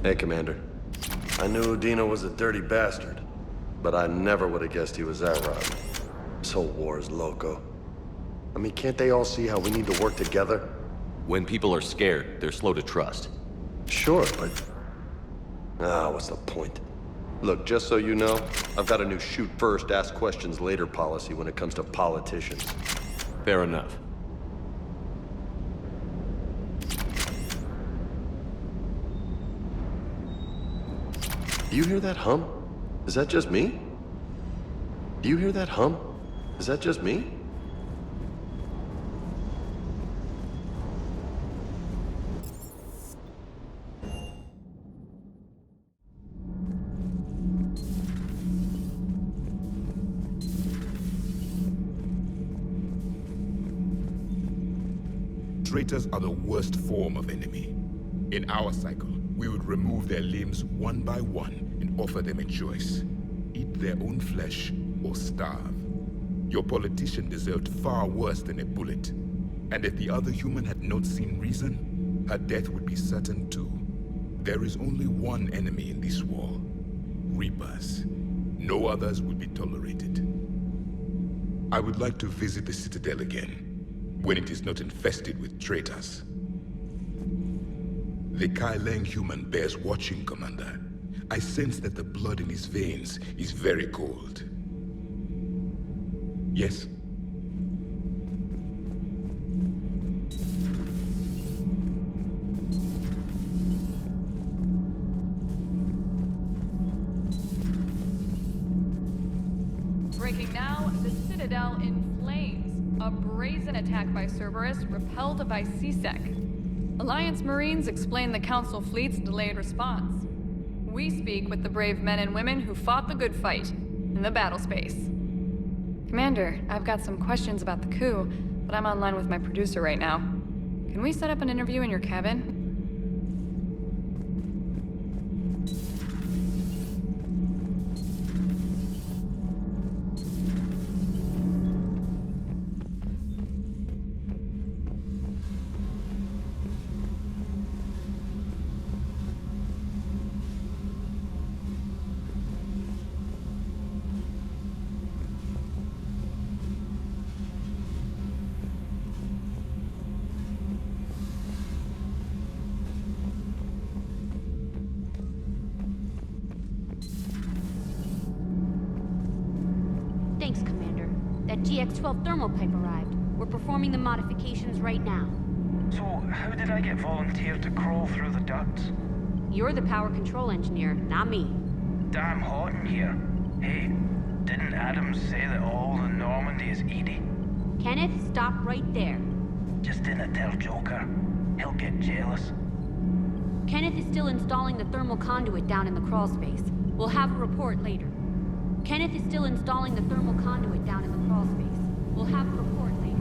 Hey, Commander. I knew Udina was a dirty bastard, but I never would have guessed he was that rotten. This whole war is loco. I mean, can't they all see how we need to work together? When people are scared, they're slow to trust. Sure, but... what's the point? Look, just so you know, I've got a new shoot first, ask questions later policy when it comes to politicians. Fair enough. Do you hear that hum? Is that just me? Do you hear that hum? Is that just me? Traitors are the worst form of enemy. In our cycle, we would remove their limbs one by one and offer them a choice. Eat their own flesh or starve. Your politician deserved far worse than a bullet. And if the other human had not seen reason, her death would be certain too. There is only one enemy in this war. Reapers. No others will be tolerated. I would like to visit the Citadel again, when it is not infested with traitors. The Kai Leng human bears watching, Commander. I sense that the blood in his veins is very cold. Yes? Breaking now, the Citadel in flames. A brazen attack by Cerberus repelled by CSEC. Alliance Marines explain the Council fleet's delayed response. We speak with the brave men and women who fought the good fight in the battle space. Commander, I've got some questions about the coup, but I'm online with my producer right now. Can we set up an interview in your cabin? Thanks, Commander. That GX-12 thermal pipe arrived. We're performing the modifications right now. So, how did I get volunteered to crawl through the ducts? You're the power control engineer, not me. Damn hot in here. Hey, didn't Adams say that all in Normandy is Edie? Kenneth, stop right there. Just didn't tell Joker. He'll get jealous. Kenneth is still installing the thermal conduit down in the crawl space. We'll have a report later. Kenneth is still installing the thermal conduit down in the crawl space. We'll have a report later.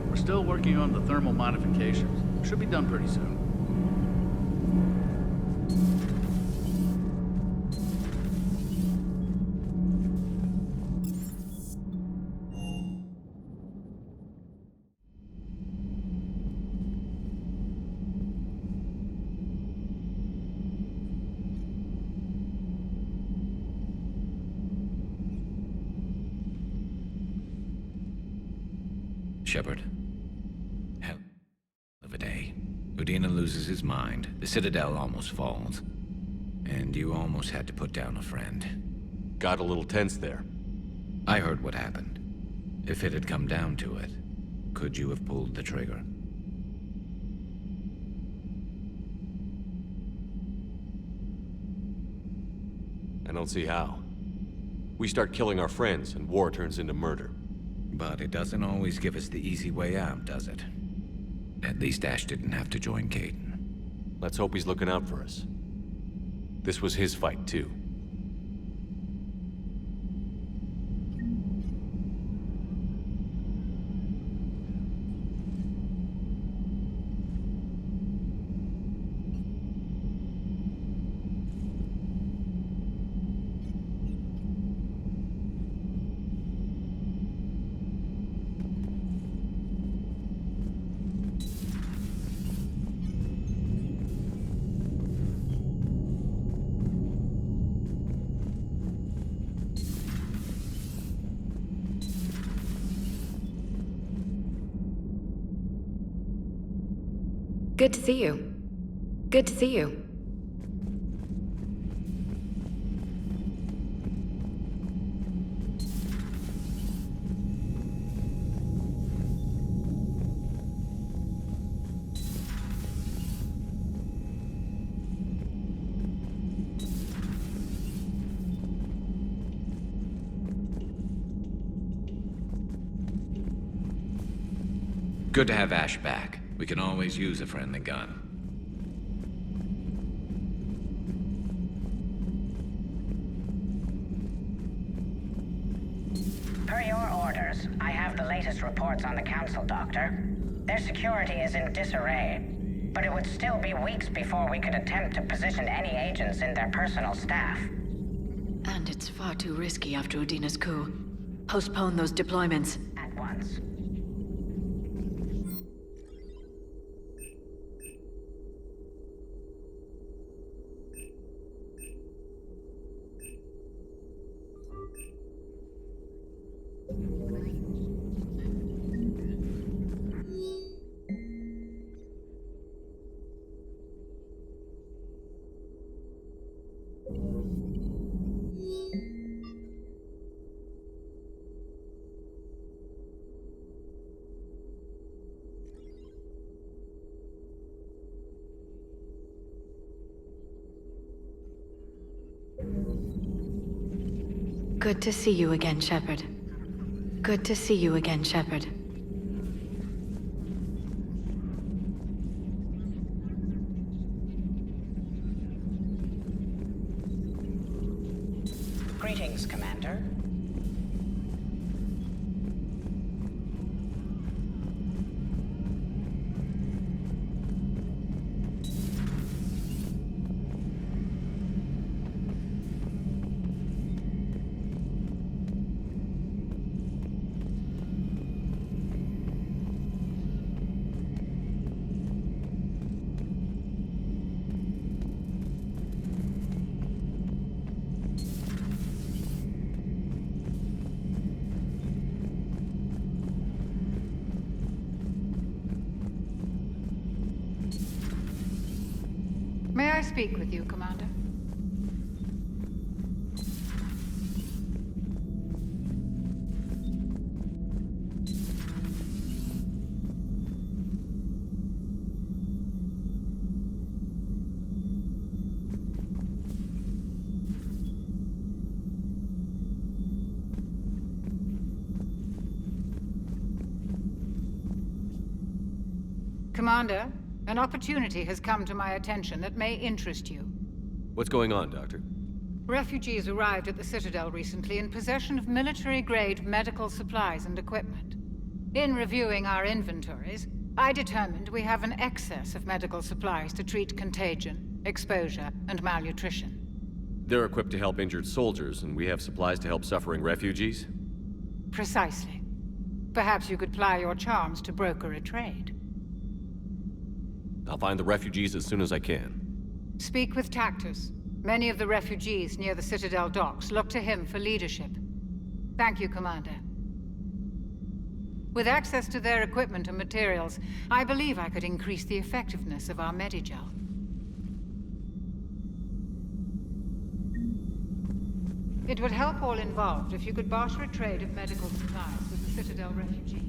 We're still working on the thermal modifications. Should be done pretty soon. Shepard. Hell of a day. Udina loses his mind, the Citadel almost falls, and you almost had to put down a friend. Got a little tense there. I heard what happened. If it had come down to it, could you have pulled the trigger? I don't see how. We start killing our friends, and war turns into murder. But it doesn't always give us the easy way out, does it? At least Ash didn't have to join Caden. Let's hope he's looking out for us. This was his fight, too. Good to see you. Good to see you. Good to have Ash back. We can always use a friendly gun. Per your orders, I have the latest reports on the Council, Doctor. Their security is in disarray, but it would still be weeks before we could attempt to position any agents in their personal staff. And it's far too risky after Udina's coup. Postpone those deployments. At once. Good to see you again, Shepard. Good to see you again, Shepard. Greetings, Commander. May I speak with you, Commander? Commander, an opportunity has come to my attention that may interest you. What's going on, Doctor? Refugees arrived at the Citadel recently in possession of military-grade medical supplies and equipment. In reviewing our inventories, I determined we have an excess of medical supplies to treat contagion, exposure, and malnutrition. They're equipped to help injured soldiers, and we have supplies to help suffering refugees? Precisely. Perhaps you could ply your charms to broker a trade. I'll find the refugees as soon as I can. Speak with Tactus. Many of the refugees near the Citadel docks look to him for leadership. Thank you, Commander. With access to their equipment and materials, I believe I could increase the effectiveness of our Medigel. It would help all involved if you could barter a trade of medical supplies with the Citadel refugees.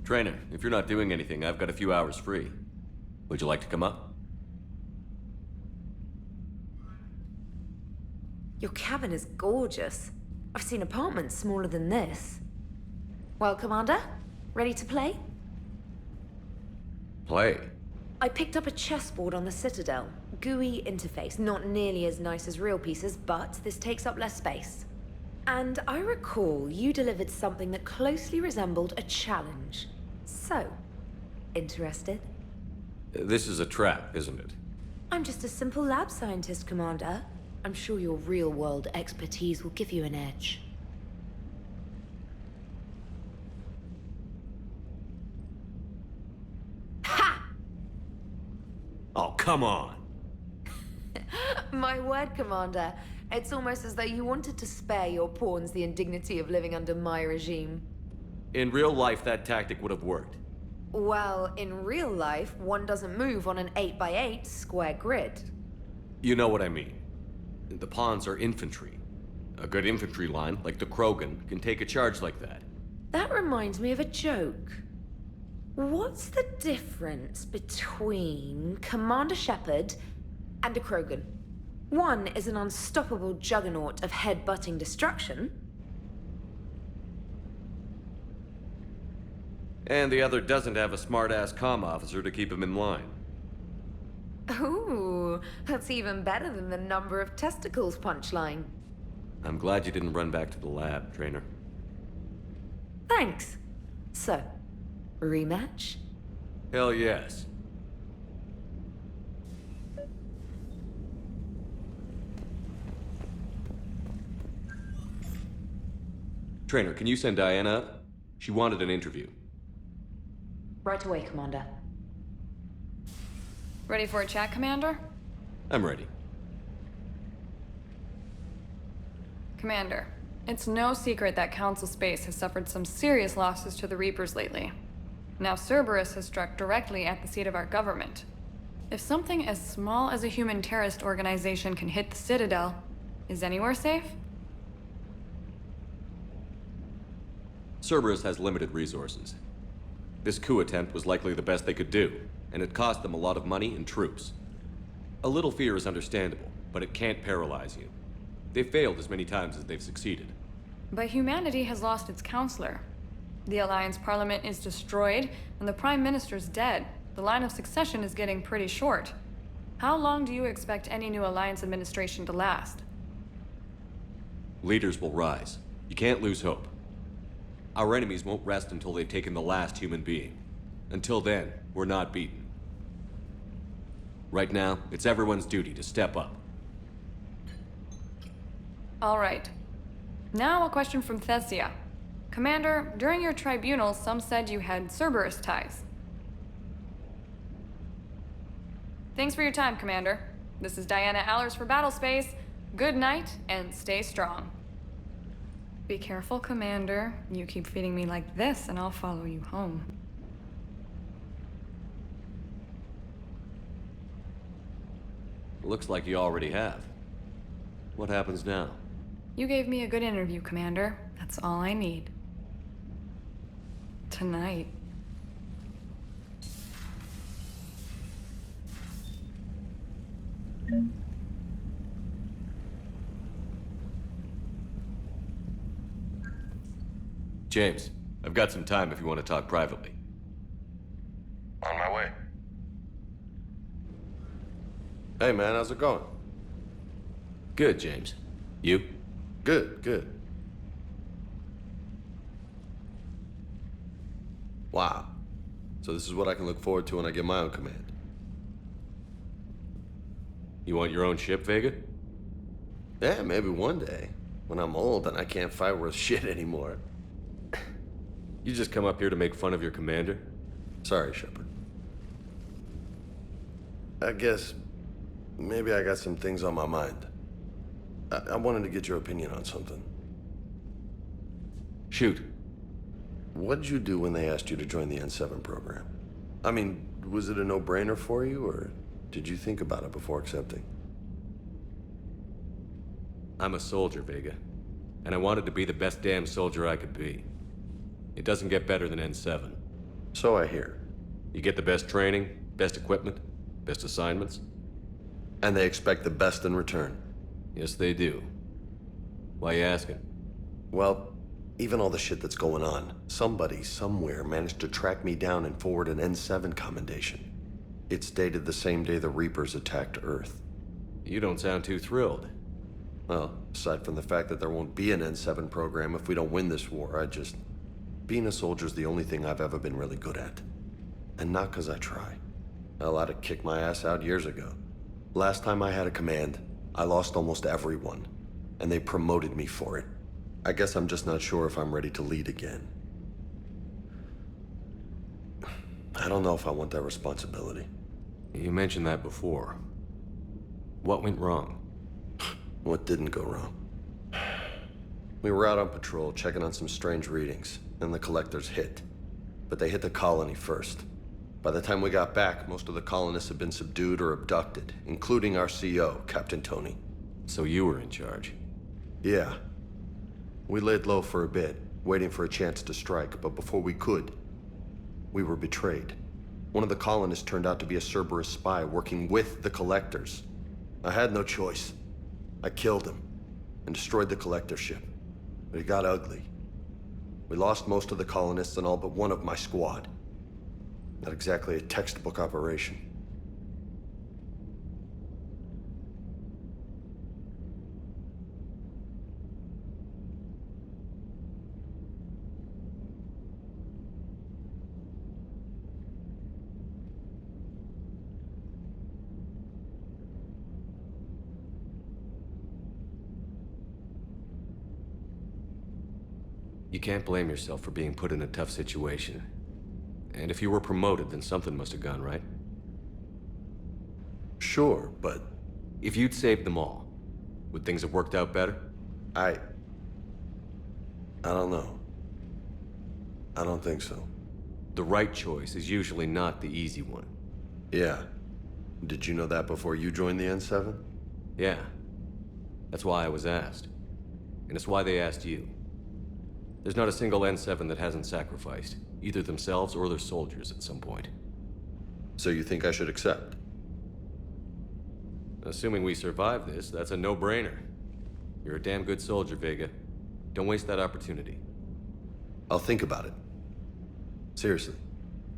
Trainer, if you're not doing anything, I've got a few hours free. Would you like to come up? Your cabin is gorgeous. I've seen apartments smaller than this. Well, Commander, ready to play? Play? I picked up a chessboard on the Citadel. GUI interface, not nearly as nice as real pieces, but this takes up less space. And I recall you delivered something that closely resembled a challenge. So, interested? This is a trap, isn't it? I'm just a simple lab scientist, Commander. I'm sure your real-world expertise will give you an edge. Ha! Oh, come on! My word, Commander. It's almost as though you wanted to spare your pawns the indignity of living under my regime. In real life, that tactic would have worked. Well, in real life, one doesn't move on an 8x8 square grid. You know what I mean. The pawns are infantry. A good infantry line, like the Krogan, can take a charge like that. That reminds me of a joke. What's the difference between Commander Shepard and a Krogan? One is an unstoppable juggernaut of head-butting destruction. And the other doesn't have a smart-ass comm officer to keep him in line. Ooh, that's even better than the number of testicles punchline. I'm glad you didn't run back to the lab, Trainer. Thanks. So, rematch? Hell yes. Trainer, can you send Diana up? She wanted an interview. Right away, Commander. Ready for a chat, Commander? I'm ready. Commander, it's no secret that Council Space has suffered some serious losses to the Reapers lately. Now Cerberus has struck directly at the seat of our government. If something as small as a human terrorist organization can hit the Citadel, is anywhere safe? Cerberus has limited resources. This coup attempt was likely the best they could do, and it cost them a lot of money and troops. A little fear is understandable, but it can't paralyze you. They've failed as many times as they've succeeded. But humanity has lost its counselor. The Alliance Parliament is destroyed, and the Prime Minister's dead. The line of succession is getting pretty short. How long do you expect any new Alliance administration to last? Leaders will rise. You can't lose hope. Our enemies won't rest until they've taken the last human being. Until then, we're not beaten. Right now, it's everyone's duty to step up. All right. Now a question from Thessia. Commander, during your tribunal, some said you had Cerberus ties. Thanks for your time, Commander. This is Diana Allers for Battlespace. Good night, and stay strong. Be careful, Commander. You keep feeding me like this, and I'll follow you home. Looks like you already have. What happens now? You gave me a good interview, Commander. That's all I need. Tonight. James, I've got some time if you want to talk privately. On my way. Hey man, how's it going? Good, James. You? Good, good. Wow. So this is what I can look forward to when I get my own command. You want your own ship, Vega? Yeah, maybe one day. When I'm old and I can't fight worth shit anymore. You just come up here to make fun of your commander? Sorry, Shepard. I guess maybe I got some things on my mind. I wanted to get your opinion on something. Shoot. What'd you do when they asked you to join the N7 program? I mean, was it a no-brainer for you, or did you think about it before accepting? I'm a soldier, Vega. And I wanted to be the best damn soldier I could be. It doesn't get better than N7. So I hear. You get the best training, best equipment, best assignments. And they expect the best in return. Yes, they do. Why you asking? Well, even all the shit that's going on, somebody somewhere managed to track me down and forward an N7 commendation. It's dated the same day the Reapers attacked Earth. You don't sound too thrilled. Well, aside from the fact that there won't be an N7 program if we don't win this war, being a soldier's the only thing I've ever been really good at. And not 'cause I try. Hell, I'd have kicked my ass out years ago. Last time I had a command, I lost almost everyone, and they promoted me for it. I guess I'm just not sure if I'm ready to lead again. I don't know if I want that responsibility. You mentioned that before. What went wrong? What didn't go wrong? We were out on patrol, checking on some strange readings, and the collectors hit. But they hit the colony first. By the time we got back, most of the colonists had been subdued or abducted, including our CO, Captain Tony. So you were in charge? Yeah. We laid low for a bit, waiting for a chance to strike, but before we could, we were betrayed. One of the colonists turned out to be a Cerberus spy working with the collectors. I had no choice. I killed him and destroyed the collector ship. But it got ugly. We lost most of the colonists and all but one of my squad. Not exactly a textbook operation. You can't blame yourself for being put in a tough situation. And if you were promoted, then something must have gone right. Sure, but... If you'd saved them all, would things have worked out better? I don't know. I don't think so. The right choice is usually not the easy one. Yeah. Did you know that before you joined the N7? Yeah. That's why I was asked. And it's why they asked you. There's not a single N7 that hasn't sacrificed, either themselves or their soldiers at some point. So you think I should accept? Assuming we survive this, that's a no-brainer. You're a damn good soldier, Vega. Don't waste that opportunity. I'll think about it. Seriously.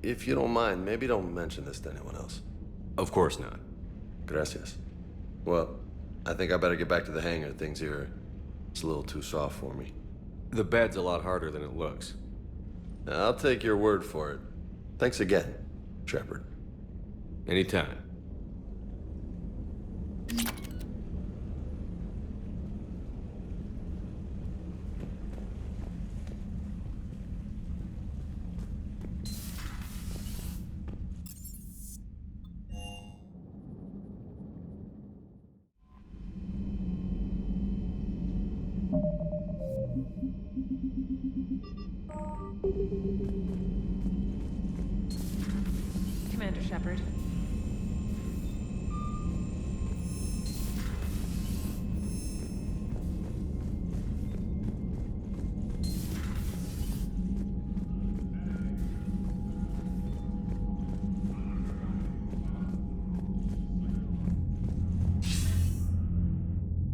If you don't mind, maybe don't mention this to anyone else. Of course not. Gracias. Well, I think I better get back to the hangar. Things here, it's a little too soft for me. The bed's a lot harder than it looks. I'll take your word for it. Thanks again, Shepard. Anytime. Commander Shepard.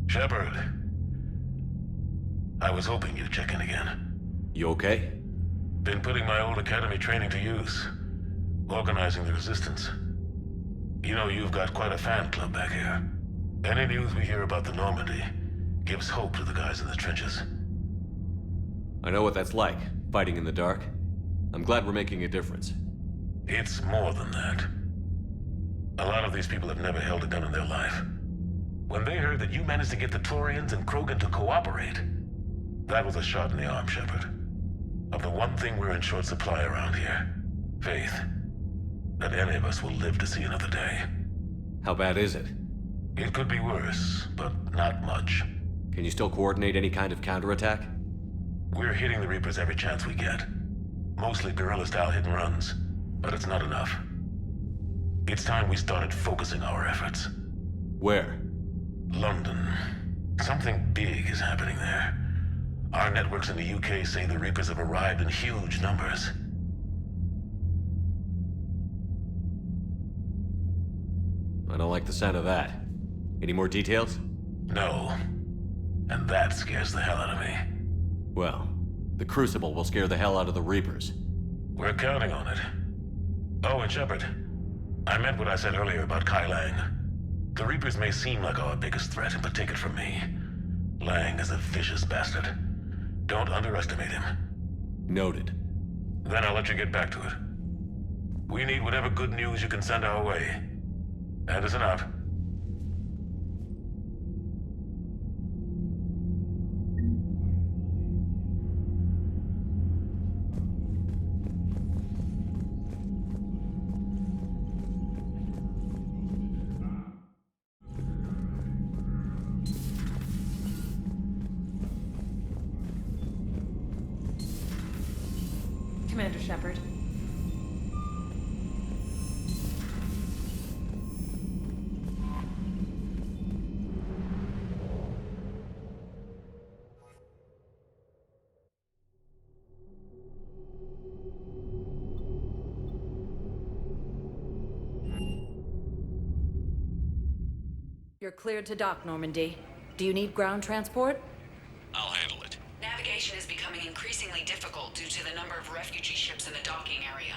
Shepard. I was hoping you'd check in again. You okay? Been putting my old academy training to use. Organizing the resistance. You know, you've got quite a fan club back here. Any news we hear about the Normandy gives hope to the guys in the trenches. I know what that's like, fighting in the dark. I'm glad we're making a difference. It's more than that. A lot of these people have never held a gun in their life. When they heard that you managed to get the Torians and Krogan to cooperate, that was a shot in the arm, Shepard. Of the one thing we're in short supply around here, faith. That any of us will live to see another day. How bad is it? It could be worse, but not much. Can you still coordinate any kind of counterattack? We're hitting the Reapers every chance we get. Mostly guerrilla-style hit-and-runs, but it's not enough. It's time we started focusing our efforts. Where? London. Something big is happening there. Our networks in the UK say the Reapers have arrived in huge numbers. I don't like the sound of that. Any more details? No. And that scares the hell out of me. Well, The Crucible will scare the hell out of the Reapers. We're counting on it. Oh, and Shepard, I meant what I said earlier about Kai Lang. The Reapers may seem like our biggest threat, but take it from me. Lang is a vicious bastard. Don't underestimate him. Noted. Then I'll let you get back to it. We need whatever good news you can send our way. Anderson out. Commander Shepard. You're cleared to dock, Normandy. Do you need ground transport? I'll handle it. Navigation is becoming increasingly difficult due to the number of refugee ships in the docking area.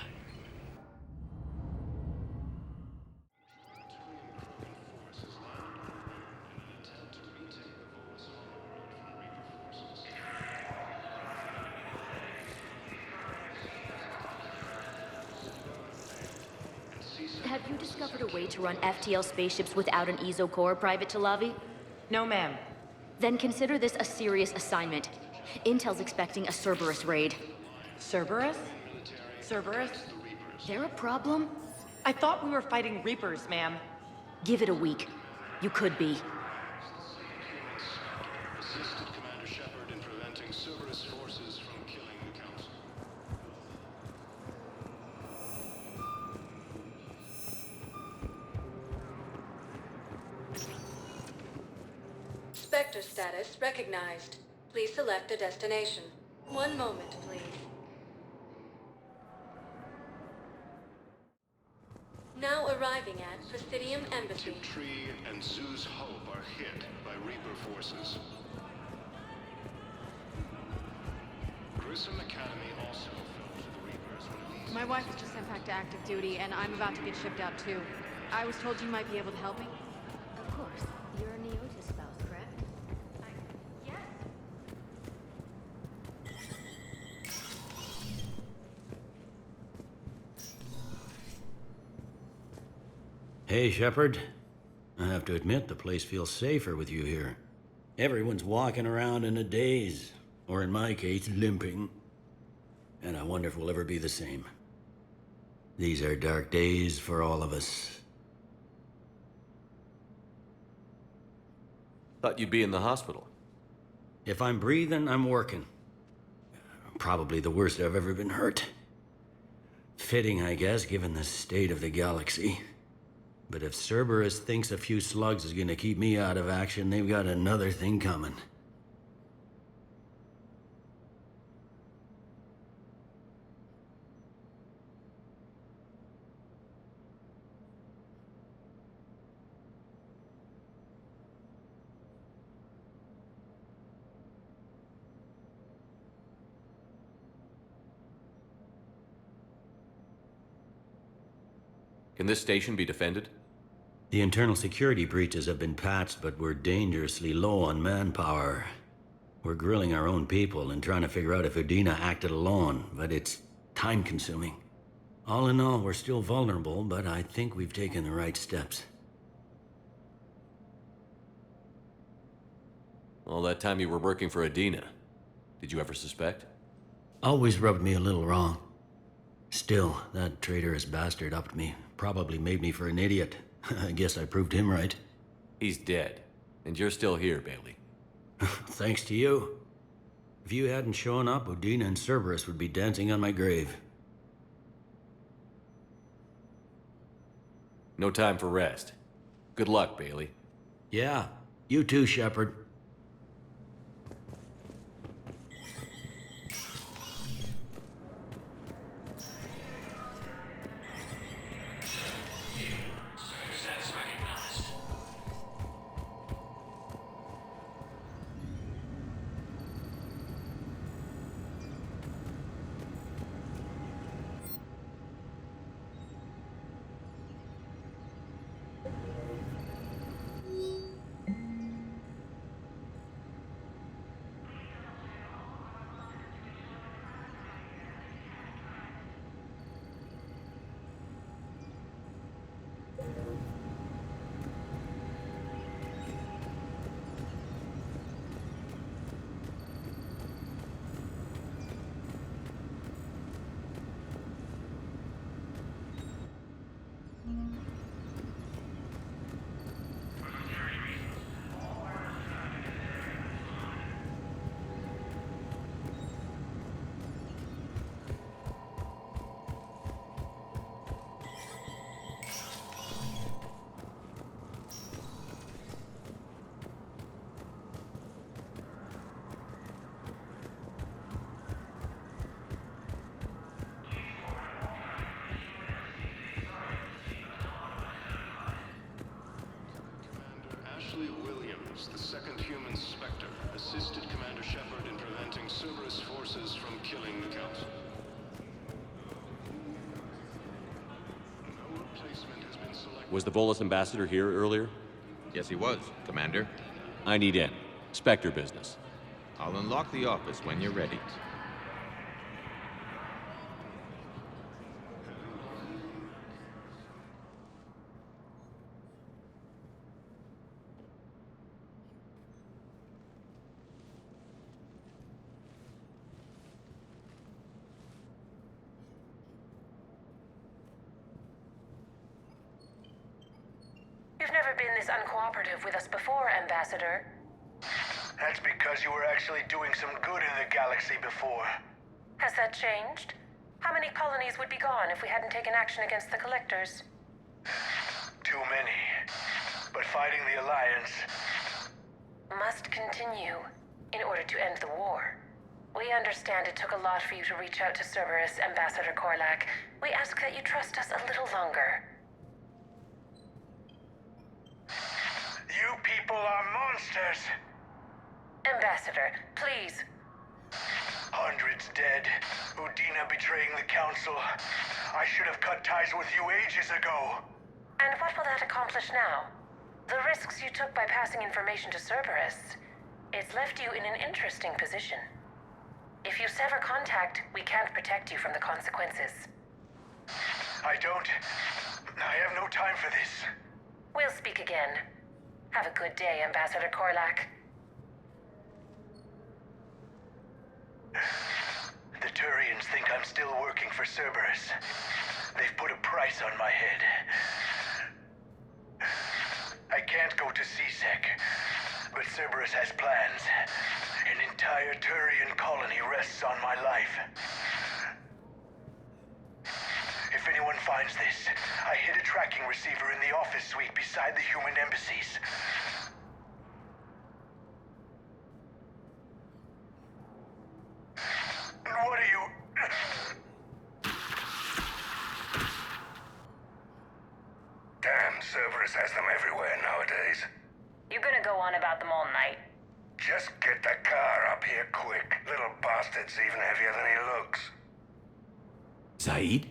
Have you discovered a way to run FTL spaceships without an EZO core, Private Talavi? No, ma'am. Then consider this a serious assignment. Intel's expecting a Cerberus raid. Cerberus? Cerberus? They're a problem? I thought we were fighting Reapers, ma'am. Give it a week. You could be. Assisted Commander Shepard in preventing Cerberus forces from killing the Council. Spectre status recognized. Please select a destination. One moment, please. Now arriving at Presidium Embassy. Tree and Zeus Hope are hit by Reaper forces. Grissom Academy also fell to the Reapers when these... My wife was just sent back to active duty, and I'm about to get shipped out too. I was told you might be able to help me. Of course. You're a Neotis spouse, correct? Yes. Hey, Shepard. I have to admit, the place feels safer with you here. Everyone's walking around in a daze, or in my case, limping. And I wonder if we'll ever be the same. These are dark days for all of us. Thought you'd be in the hospital. If I'm breathing, I'm working. Probably the worst I've ever been hurt. Fitting, I guess, given the state of the galaxy. But if Cerberus thinks a few slugs is gonna keep me out of action, they've got another thing coming. Can this station be defended? The internal security breaches have been patched, but we're dangerously low on manpower. We're grilling our own people and trying to figure out if Udina acted alone, but it's time-consuming. All in all, we're still vulnerable, but I think we've taken the right steps. All that time you were working for Udina, did you ever suspect? Always rubbed me a little wrong. Still, that traitorous bastard upped me. Probably made me for an idiot. I guess I proved him right. He's dead, and you're still here, Bailey. Thanks to you. If you hadn't shown up, Udina and Cerberus would be dancing on my grave. No time for rest. Good luck, Bailey. Yeah, you too, Shepard. the second human Spectre assisted Commander Shepard in preventing Cerberus forces from killing the Council. No replacement has been selected. Was the Volus ambassador here earlier? Yes, he was, Commander. I need in. Spectre business. I'll unlock the office when you're ready. You've never been this uncooperative with us before, Ambassador. That's because you were actually doing some good in the galaxy before. Has that changed? How many colonies would be gone if we hadn't taken action against the Collectors? Too many. But fighting the Alliance must continue in order to end the war. We understand it took a lot for you to reach out to Cerberus, Ambassador Korlak. We ask that you trust us a little longer. You people are monsters! Ambassador, please. Hundreds dead. Udina betraying the Council. I should have cut ties with you ages ago. And what will that accomplish now? The risks you took by passing information to Cerberus, it's left you in an interesting position. If you sever contact, we can't protect you from the consequences. I have no time for this. We'll speak again. Have a good day, Ambassador Korlak. The Turians think I'm still working for Cerberus. They've put a price on my head. I can't go to CSEC, but Cerberus has plans. An entire Turian colony rests on my life. If anyone finds this, I hid a tracking receiver in the office suite beside the human embassies. What are you... Damn, Cerberus has them everywhere nowadays. You gonna go on about them all night? Just get the car up here quick. Little bastard's even heavier than he looks. Zaeed?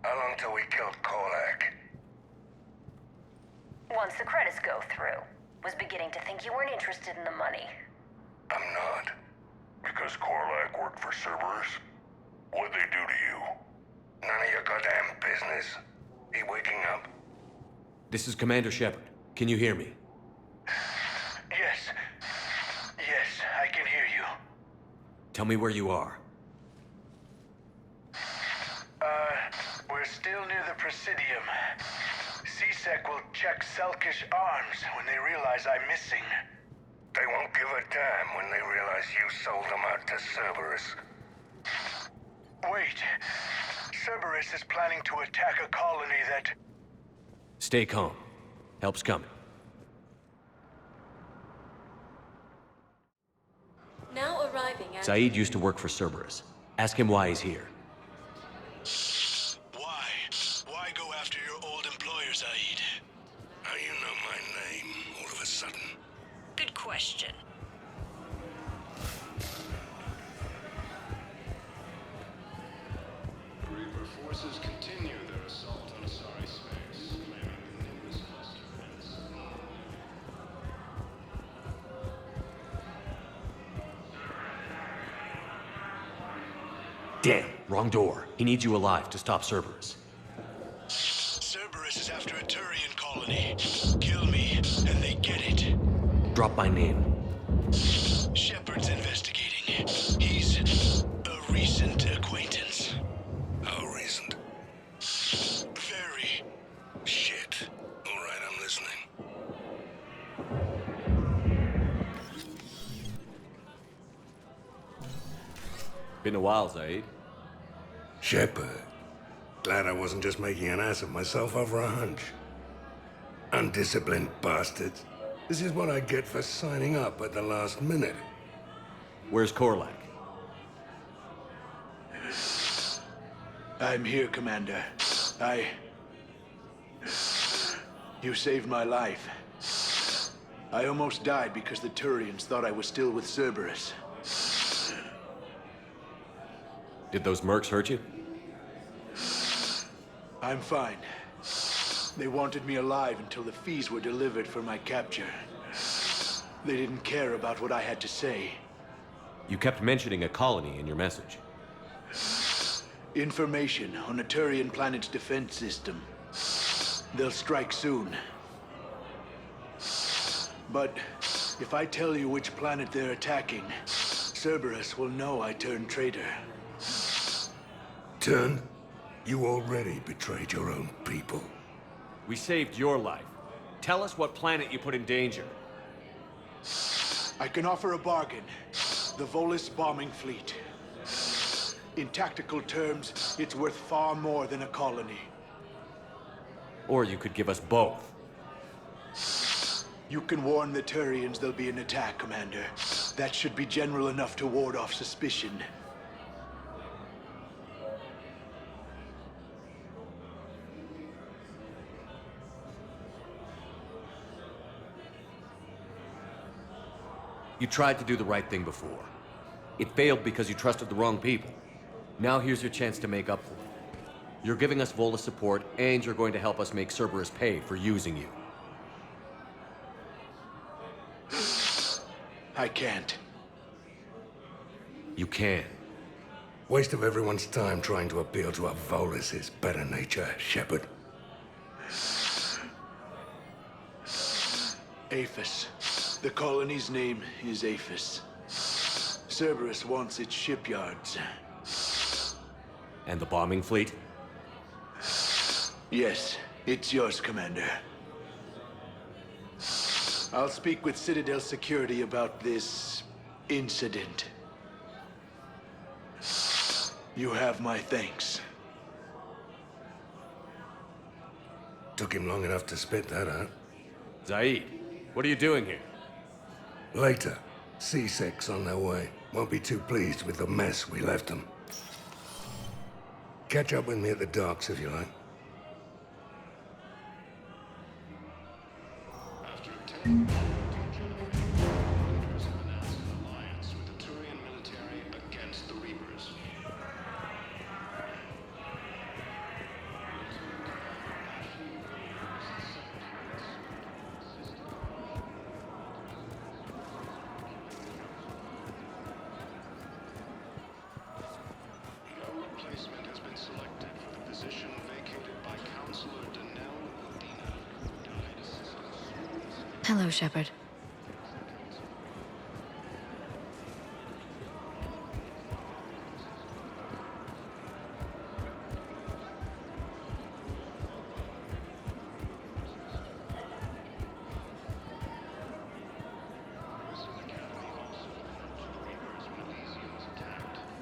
How long till we killed Korlak? Once the credits go through. Was beginning to think you weren't interested in the money. I'm not. Because Korlak worked for Cerberus? What'd they do to you? None of your goddamn business. He waking up? This is Commander Shepard. Can you hear me? Yes. Yes, I can hear you. Tell me where you are. We're still near the Presidium. CSEC will check Selkish arms when they realize I'm missing. They won't give a damn when they realize you sold them out to Cerberus. Wait. Cerberus is planning to attack a colony that... Stay calm. Help's coming. Now arriving at... Zaeed used to work for Cerberus. Ask him why he's here. Why go after your old employer, Zaeed? How you know my name all of a sudden? Good question. Reaper forces continue their assault on Asari space, claiming the Nimbus cluster and Damn, wrong door. He needs you alive to stop Cerberus. Cerberus is after a Turian colony. Kill me, and they get it. Drop my name. Shepard's investigating. He's a recent acquaintance. How recent? Very. Shit. All right, I'm listening. Been a while, Zaeed. Shepard. Glad I wasn't just making an ass of myself over a hunch. Undisciplined bastards. This is what I get for signing up at the last minute. Where's Korlak? I'm here, Commander. You saved my life. I almost died because the Turians thought I was still with Cerberus. Did those mercs hurt you? I'm fine. They wanted me alive until the fees were delivered for my capture. They didn't care about what I had to say. You kept mentioning a colony in your message. Information on a Turian planet's defense system. They'll strike soon. But if I tell you which planet they're attacking, Cerberus will know I turned traitor. Turned? You already betrayed your own people. We saved your life. Tell us what planet you put in danger. I can offer a bargain. The Volus bombing fleet. In tactical terms, it's worth far more than a colony. Or you could give us both. You can warn the Turians there'll be an attack, Commander. That should be general enough to ward off suspicion. You tried to do the right thing before. It failed because you trusted the wrong people. Now here's your chance to make up for it. You're giving us Volus support, and you're going to help us make Cerberus pay for using you. I can't. You can. Waste of everyone's time trying to appeal to a Volus's better nature, Shepard. Aphis. The colony's name is Aphis. Cerberus wants its shipyards. And the bombing fleet? Yes, it's yours, Commander. I'll speak with Citadel Security about this incident. You have my thanks. Took him long enough to spit that out. Zaeed, what are you doing here? Later, C6 on their way. Won't be too pleased with the mess we left them. Catch up with me at the docks if you like. After attending leaders have announced an alliance with the Turian military against the Reapers. Your replacement has been selected for the position vacated by Counselor Danelle Udina, who died assisting. Hello, Shepard.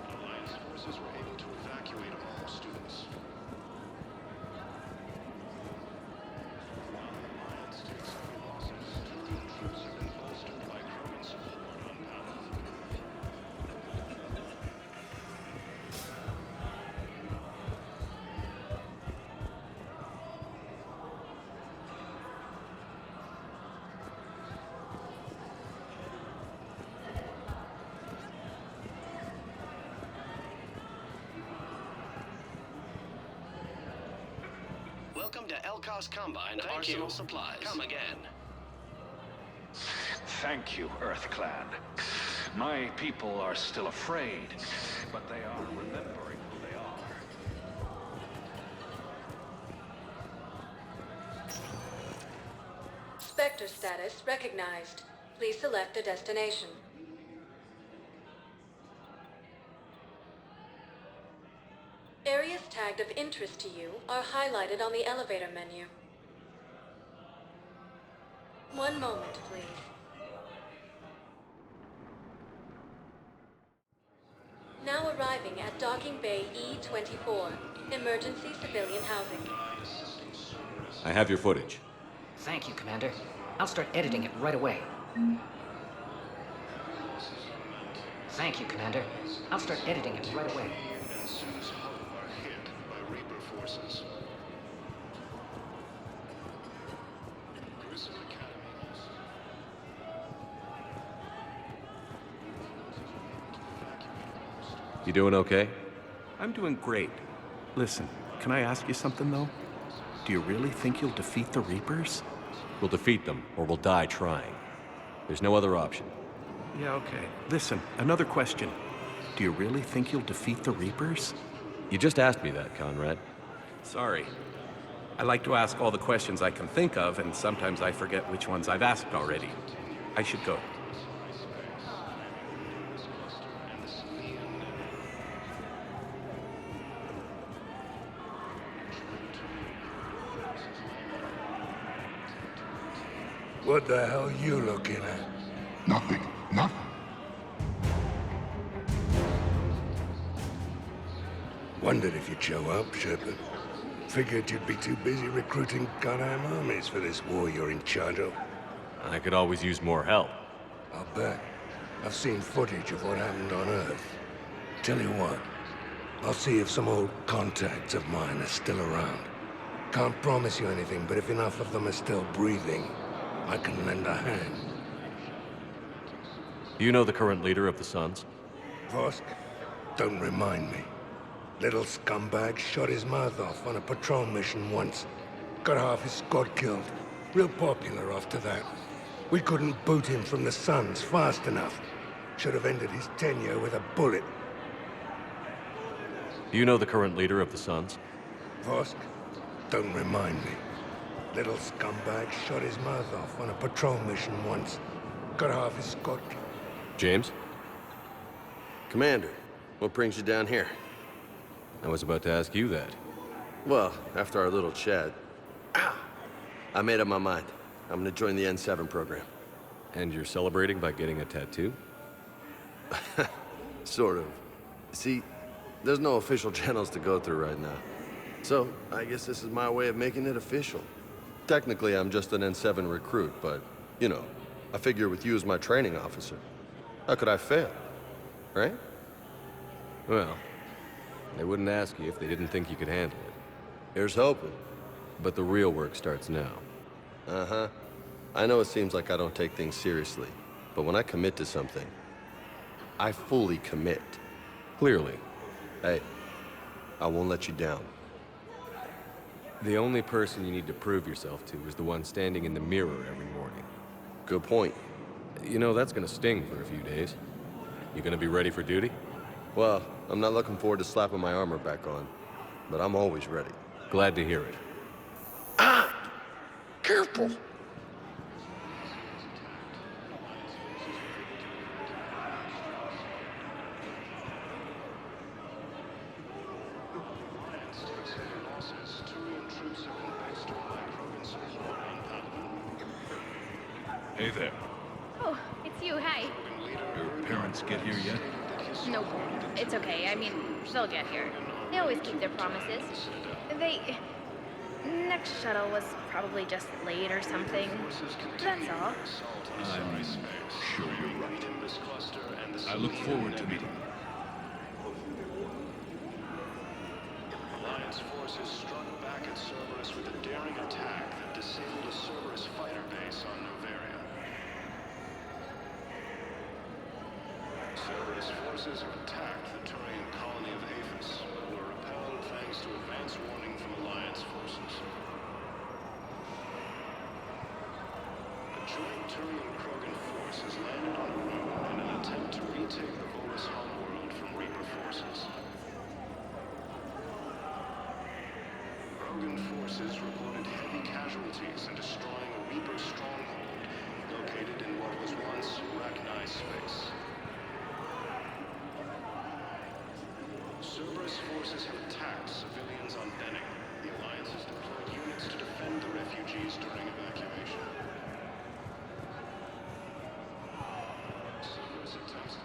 Alliance forces were able to evacuate all students. While the Alliance takes heavy losses, Turian troops have been bolstered by Krogan support on Powrót. Welcome to Elkos Combine Arsenal Supplies. Come again. Thank you, Earth Clan. My people are still afraid, but they are remembering who they are. Spectre status recognized. Please select a destination. Areas tagged of interest to you are highlighted on the elevator menu. One moment, please. Now now arriving at Docking Bay E-24, emergency civilian housing. I have your footage. Thank you, Commander. I'll start editing it right away. Thank you, Commander. I'll start editing it right away. And Sue's hull are hit by Reaper forces. Grissom Academy also. You doing okay? I'm doing great. Listen, can I ask you something, though? Do you really think you'll defeat the Reapers? We'll defeat them, or we'll die trying. There's no other option. Yeah, okay. Listen, another question. Do you really think you'll defeat the Reapers? You just asked me that, Conrad. Sorry. I like to ask all the questions I can think of, and sometimes I forget which ones I've asked already. I should go. What the hell you looking at? Nothing. Nothing. Wondered if you'd show up, Shepard. Figured you'd be too busy recruiting goddamn armies for this war you're in charge of. I could always use more help. I'll bet. I've seen footage of what happened on Earth. Tell you what, I'll see if some old contacts of mine are still around. Can't promise you anything, but if enough of them are still breathing, I can lend a hand. You know the current leader of the Suns? Vosk? Don't remind me. Little scumbag shot his mouth off on a patrol mission once. Got half his squad killed. Real popular after that. We couldn't boot him from the Suns fast enough. Should have ended his tenure with a bullet. You know the current leader of the Suns? Vosk? Don't remind me. Little scumbag shot his mouth off on a patrol mission once. Got half his squad killed. James? Commander, what brings you down here? I was about to ask you that. Well, after our little chat, I made up my mind. I'm gonna join the N7 program. And you're celebrating by getting a tattoo? Sort of. See, there's no official channels to go through right now. So, I guess this is my way of making it official. Technically, I'm just an N7 recruit, but, you know, I figure with you as my training officer, how could I fail? Right? Well, they wouldn't ask you if they didn't think you could handle it. Here's hoping. But the real work starts now. Uh-huh. I know it seems like I don't take things seriously, but when I commit to something, I fully commit. Clearly. Hey, I won't let you down. The only person you need to prove yourself to is the one standing in the mirror every morning. Good point. You know, that's gonna sting for a few days. You gonna be ready for duty? Well, I'm not looking forward to slapping my armor back on, but I'm always ready. Glad to hear it. Ah! Careful! Hey there. Oh, it's you. Hi. Your parents get here yet? Nope. It's okay. I mean, they'll get here. They always keep their promises. Next shuttle was probably just late or something. That's all. I'm sure you're right. I look forward to meeting you. Alliance forces struck back at Cerberus with a daring attack that disabled a Cerberus fighter base on Novaria. Cerberus forces have attacked the Turian colony of Aphis, but were repelled thanks to advance warning from Alliance forces. A joint Turian-Krogan force has landed on Rome in an attempt to retake the Volus homeworld from Reaper forces. Krogan forces reported heavy casualties in destroying a Reaper stronghold located in what was once Rachni space. Cerberus forces have attacked civilians on Benning. The Alliance has deployed units to defend the refugees during evacuation. Cerberus attempts...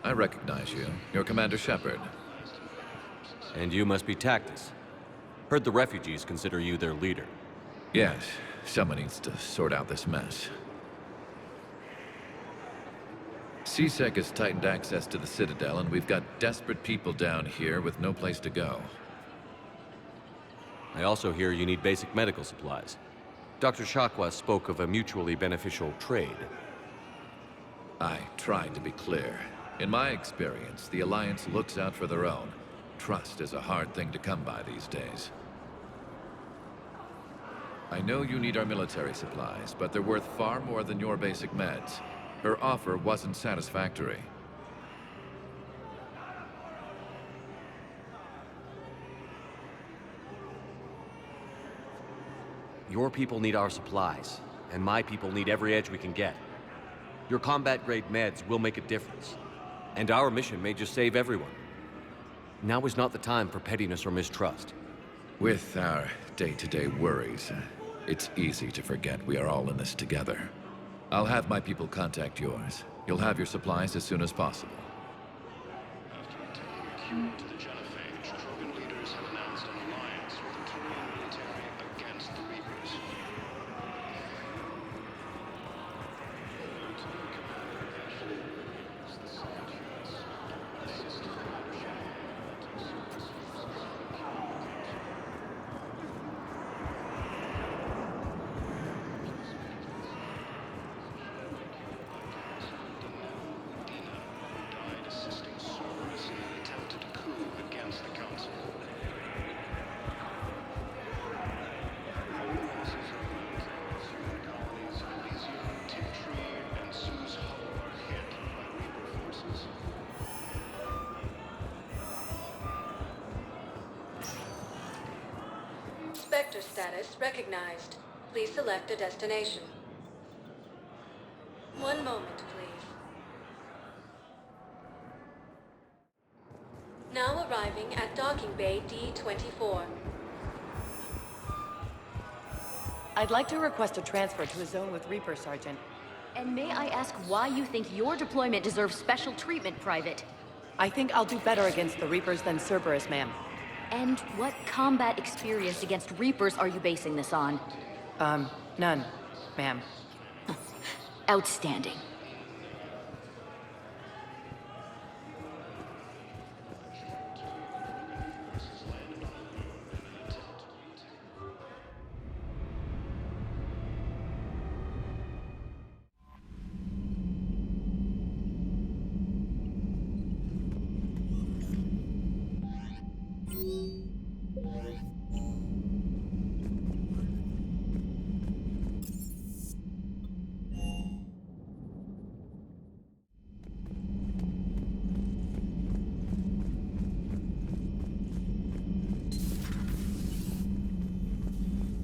I recognize you. You're Commander Shepard. And you must be Tactus. Heard the refugees consider you their leader. Yes, someone needs to sort out this mess. CSEC has tightened access to the Citadel, and we've got desperate people down here with no place to go. I also hear you need basic medical supplies. Dr. Shakwa spoke of a mutually beneficial trade. I tried to be clear. In my experience, the Alliance looks out for their own. Trust is a hard thing to come by these days. I know you need our military supplies, but they're worth far more than your basic meds. Her offer wasn't satisfactory. Your people need our supplies, and my people need every edge we can get. Your combat-grade meds will make a difference, and our mission may just save everyone. Now is not the time for pettiness or mistrust. With our day-to-day worries, it's easy to forget we are all in this together. I'll have my people contact yours. You'll have your supplies as soon as possible. After attaining a cure to the genophage, Krogan leaders have announced an alliance with the Turian military against the Reapers. Lieutenant Commander Ashley is the second human to assist Commander Shepard to service the cure. Died assisting Cerberus in an attempted coup against the Council. Home bases of Manzare's human colonies of Elysium, Tiptree, and Sue's Hollow are hit by Reaper forces. Spectre status recognized. Please select a destination. One moment, please. Now arriving at Docking Bay D-24. I'd like to request a transfer to a zone with Reaper, Sergeant. And may I ask why you think your deployment deserves special treatment, Private? I think I'll do better against the Reapers than Cerberus, ma'am. And what combat experience against Reapers are you basing this on? None, ma'am. Outstanding.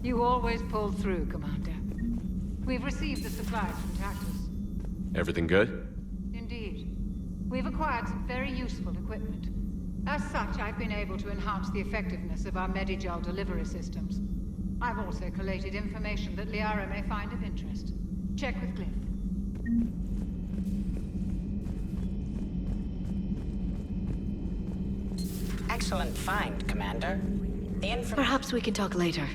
You always pull through, Commander. We've received the supplies from Tactus. Everything good? Indeed. We've acquired some very useful equipment. As such, I've been able to enhance the effectiveness of our Medigel delivery systems. I've also collated information that Liara may find of interest. Check with Cliff. Excellent find, Commander. Perhaps we can talk later.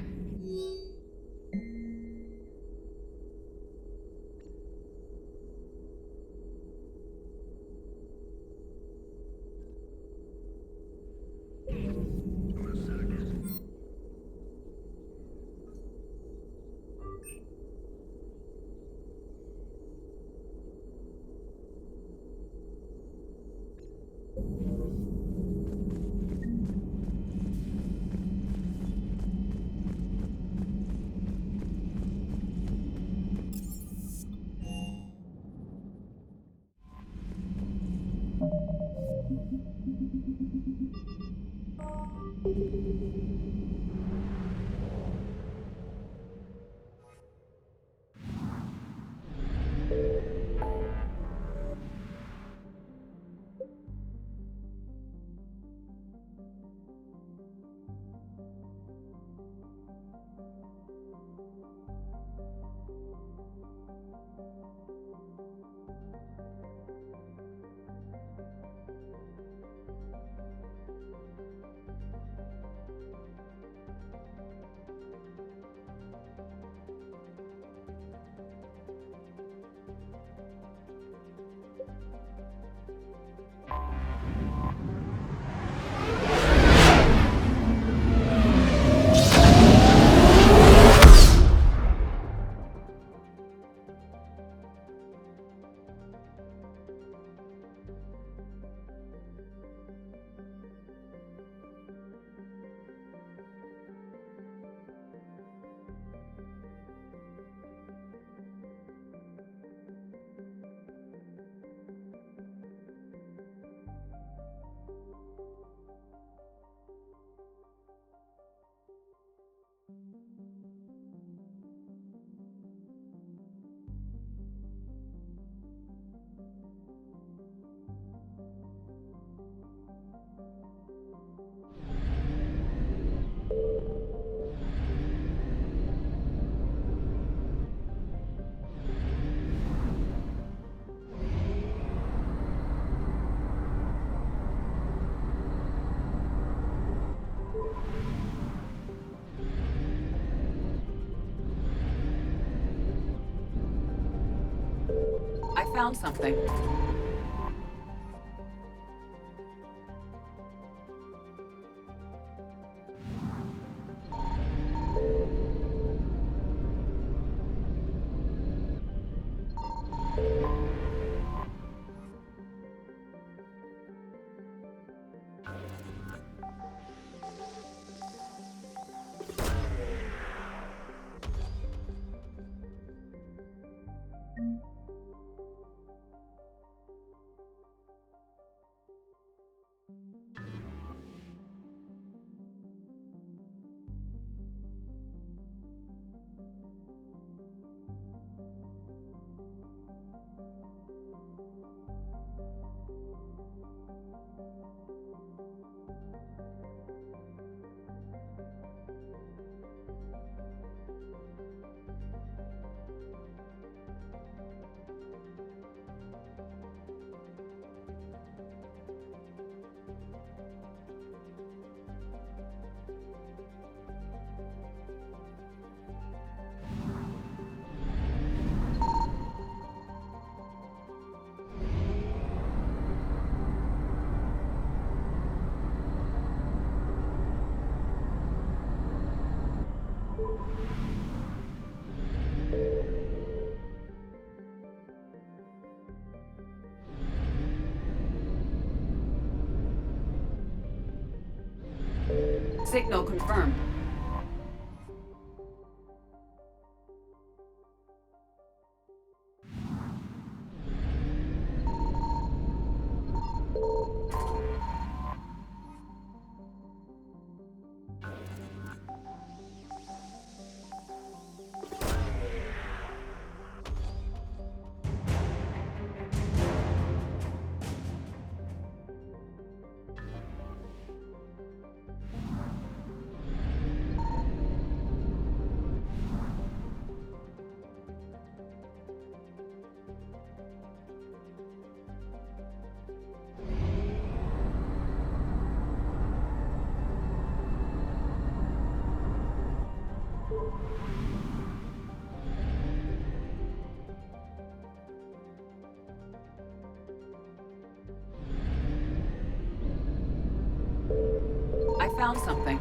I found something. Signal confirmed. I found something.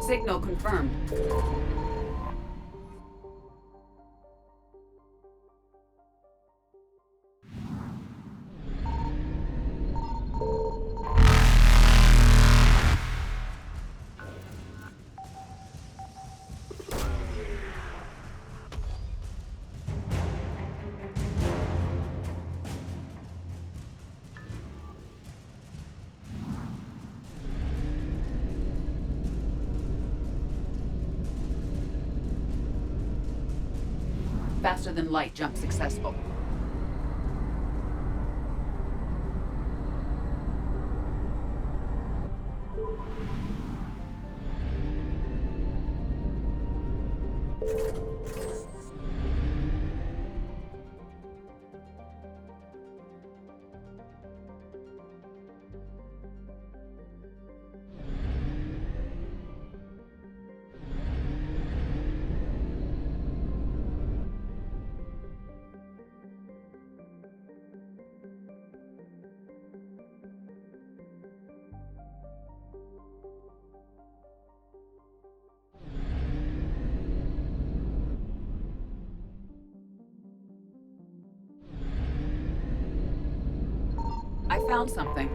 Signal confirmed. Faster than light jump successful. found something.